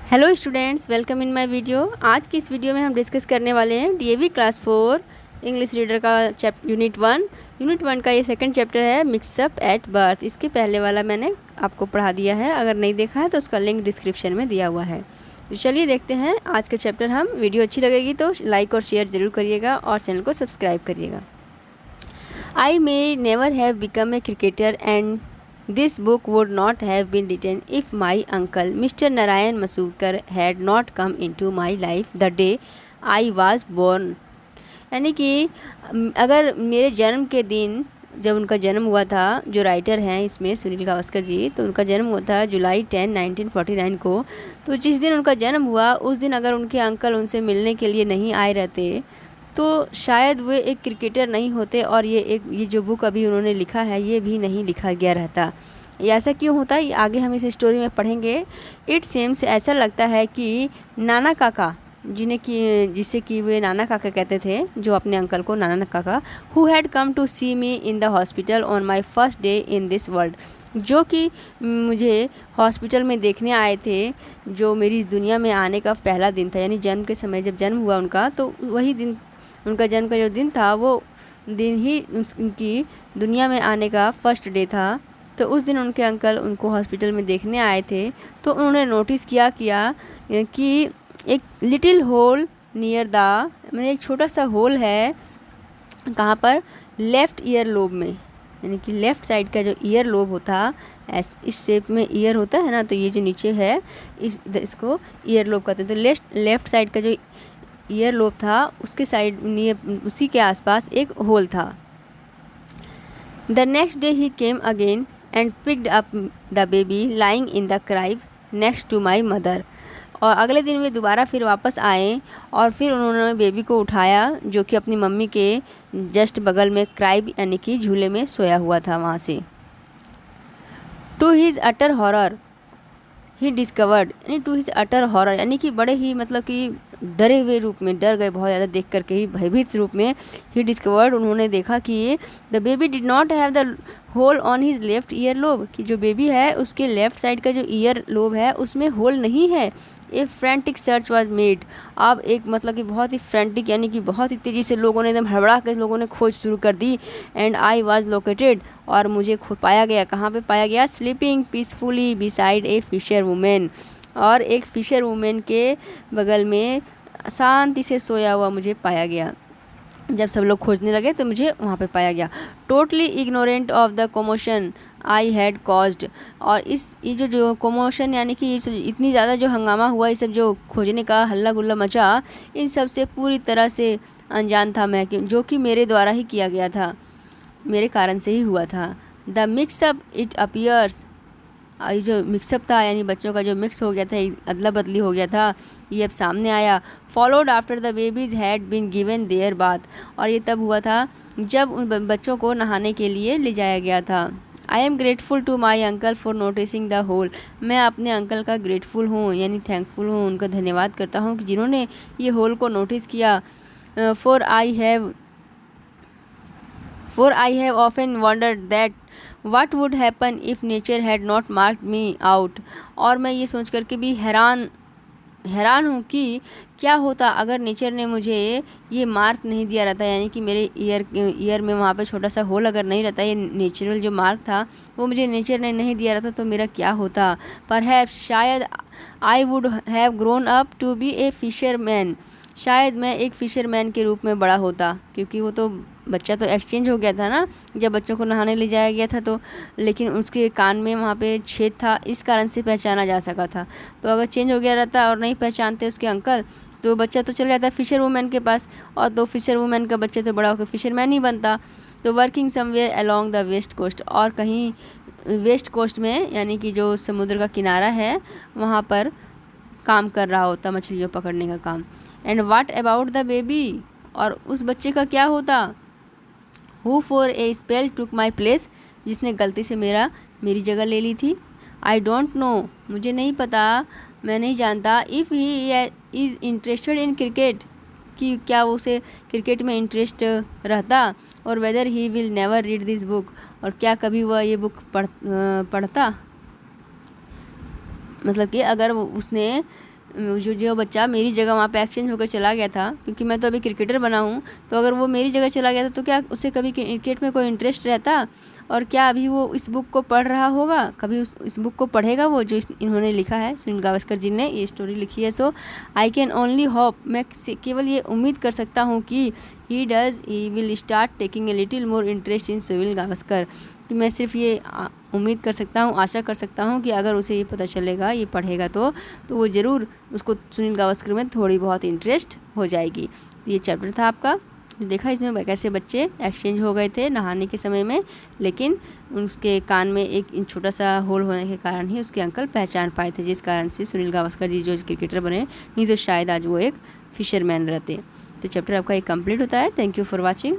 Hello students, welcome in my video. आज की इस वीडियो में हम डिस्कस करने वाले हैं डीएवी क्लास 4 इंग्लिश रीडर का यूनिट वन का ये सेकंड चैप्टर है, मिक्सअप एट बर्थ। इसके पहले वाला मैंने आपको पढ़ा दिया है, अगर नहीं देखा है तो उसका लिंक डिस्क्रिप्शन में दिया हुआ है। तो चलिए देखते हैं आज का चैप्टर हम। वीडियो अच्छी लगेगी तो लाइक और शेयर ज़रूर करिएगा और चैनल को सब्सक्राइब करिएगा। I may never have become a cricketer and this book would not have been written if my uncle Mr. Narayan Masukar had not come into my life the day I was born। यानी कि अगर मेरे जन्म के दिन, जब उनका जन्म हुआ था, जो राइटर हैं इसमें सुनील गावस्कर जी, तो उनका जन्म हुआ था जुलाई 10, 1949 को। तो जिस दिन उनका जन्म हुआ उस दिन अगर उनके अंकल उनसे मिलने के लिए नहीं आए रहते तो शायद वे एक क्रिकेटर नहीं होते और ये जो बुक अभी उन्होंने लिखा है ये भी नहीं लिखा गया रहता। ये ऐसा क्यों होता है, ये आगे हम इस स्टोरी में पढ़ेंगे। इट सेम्स, ऐसा लगता है कि नाना काका, जिसे कि वे नाना काका कहते थे, जो अपने अंकल को नाना काका, who had come to see me in the hospital on my first day in this world, जो कि मुझे हॉस्पिटल में देखने आए थे, जो मेरी इस दुनिया में आने का पहला दिन था। यानी जन्म के समय जब जन्म हुआ उनका, तो वही दिन, उनका जन्म का जो दिन था वो दिन ही उनकी दुनिया में आने का फर्स्ट डे था। तो उस दिन उनके अंकल उनको हॉस्पिटल में देखने आए थे, तो उन्होंने नोटिस किया कि एक लिटिल होल नियर द, मतलब एक छोटा सा होल है, कहाँ पर, लेफ़्ट ईयर लोब में। यानी कि लेफ़्ट साइड का जो ईयर लोब होता, इस शेप में ईयर होता है ना, तो ये जो नीचे है इसको ईयर लोब कहते हैं। तो लेफ़्ट साइड का जो ईयर लोब था उसके उसी के आसपास एक होल था। The next day he came again and picked up the baby lying in the crib next to my mother. और अगले दिन वे दोबारा फिर वापस आए और फिर उन्होंने बेबी को उठाया, जो कि अपनी मम्मी के जस्ट बगल में क्राइब यानी कि झूले में सोया हुआ था वहाँ से। To his utter horror he discovered, यानी टू हिज अटर हॉरर यानी कि बड़े ही, मतलब कि डरे हुए रूप में, डर गए बहुत ज़्यादा देख करके ही, भयभीत रूप में, ही डिस्कवर्ड, उन्होंने देखा कि the baby did not have the hole on his left ear lobe, कि जो बेबी है उसके लेफ़्ट साइड का जो ईयर लोब है उसमें होल नहीं है। ए फ्रेंटिक सर्च वाज मेड, अब एक, मतलब कि बहुत ही फ्रेंटिक यानी कि बहुत ही तेज़ी से लोगों ने, एकदम हड़बड़ा के लोगों ने खोज शुरू कर दी। एंड आई वाज लोकेटेड, और मुझे पाया गया, कहाँ पे पाया गया, स्लीपिंग पीसफुली बिसाइड ए फिशर वुमेन, और एक फिशर वुमेन के बगल में शांति से सोया हुआ मुझे पाया गया। जब सब लोग खोजने लगे तो मुझे वहाँ पे पाया गया। Totally ignorant of the commotion I had caused, और ये जो कमोशन यानी कि इतनी ज़्यादा जो हंगामा हुआ, ये सब जो खोजने का हल्ला गुल्ला मचा, इन सब से पूरी तरह से अनजान था मैं, जो कि मेरे द्वारा ही किया गया था, मेरे कारण से ही हुआ था। द मिक्सअप इट अपीयर्स, ये जो मिक्सअप था यानी बच्चों का जो मिक्स हो गया था, अदला बदली हो गया था, ये अब सामने आया। Followed after the babies had been given their bath, और ये तब हुआ था जब उन बच्चों को नहाने के लिए ले जाया गया था। I am grateful to my uncle for noticing the hole, मैं अपने अंकल का ग्रेटफुल हूँ यानी थैंकफुल हूँ, उनका धन्यवाद करता हूँ कि जिन्होंने ये होल को नोटिस किया। For I have often wondered that what would happen if nature had not marked me out, और मैं ये सोच करके भी हैरान हूँ कि क्या होता अगर नेचर ने मुझे ये मार्क नहीं दिया रहता, यानी कि मेरे ईयर में वहाँ पे छोटा सा होल अगर नहीं रहता, ये नेचुरल जो मार्क था वो मुझे नेचर ने नहीं दिया रहता, तो मेरा क्या होता। परहैप्स, शायद, I would have grown up to be a fisherman, शायद मैं एक फिशरमैन के रूप में बड़ा होता, क्योंकि वो तो बच्चा तो एक्सचेंज हो गया था ना जब बच्चों को नहाने ले जाया गया था, तो लेकिन उसके कान में वहाँ पे छेद था, इस कारण से पहचाना जा सका था। तो अगर चेंज हो गया रहता और नहीं पहचानते उसके अंकल, तो बच्चा तो चल जाता फिशर वुमेन के पास, और तो फिशर वुमेन का बच्चा तो बड़ा होकर फिशरमैन ही बनता। तो working somewhere along the west coast, और कहीं वेस्ट कोस्ट में यानी कि जो समुद्र का किनारा है वहाँ पर काम कर रहा होता, मछलियों पकड़ने का काम। And what about the baby, और उस बच्चे का क्या होता। Who for a spell took my place, जिसने गलती से मेरी जगह ले ली थी। आई डोंट नो, मुझे नहीं पता, मैं नहीं जानता। If he is interested in cricket, कि क्या उसे क्रिकेट में इंटरेस्ट रहता, और weather he will never read this book, और क्या कभी वह ये बुक पढ़ता, मतलब कि अगर उसने जो बच्चा मेरी जगह वहाँ पे एक्सचेंज होकर चला गया था, क्योंकि मैं तो अभी क्रिकेटर बना हूँ, तो अगर वो मेरी जगह चला गया था तो क्या उसे कभी क्रिकेट में कोई इंटरेस्ट रहता, और क्या अभी वो इस बुक को पढ़ रहा होगा, कभी इस बुक को पढ़ेगा वो जो इन्होंने लिखा है, सुनील गावस्कर जी ने ये स्टोरी लिखी है। सो आई कैन ओनली होप, मैं केवल ये उम्मीद कर सकता हूँ कि he will start taking a little more interest in Sunil Gavaskar, कि मैं सिर्फ ये उम्मीद कर सकता हूँ, आशा कर सकता हूँ कि अगर उसे ये पता चलेगा, ये पढ़ेगा तो वो ज़रूर उसको सुनील गावस्कर में थोड़ी बहुत इंटरेस्ट हो जाएगी। ये चैप्टर था आपका। देखा इसमें कैसे बच्चे एक्सचेंज हो गए थे नहाने के समय में, लेकिन उसके कान में एक छोटा सा होल होने के कारण ही उसके अंकल पहचान पाए थे, जिस कारण से सुनील गावस्कर जी जो क्रिकेटर बने, नहीं तो शायद आज वो एक फिशरमैन रहते। तो चैप्टर आपका एक कंप्लीट होता है। Thank you for watching.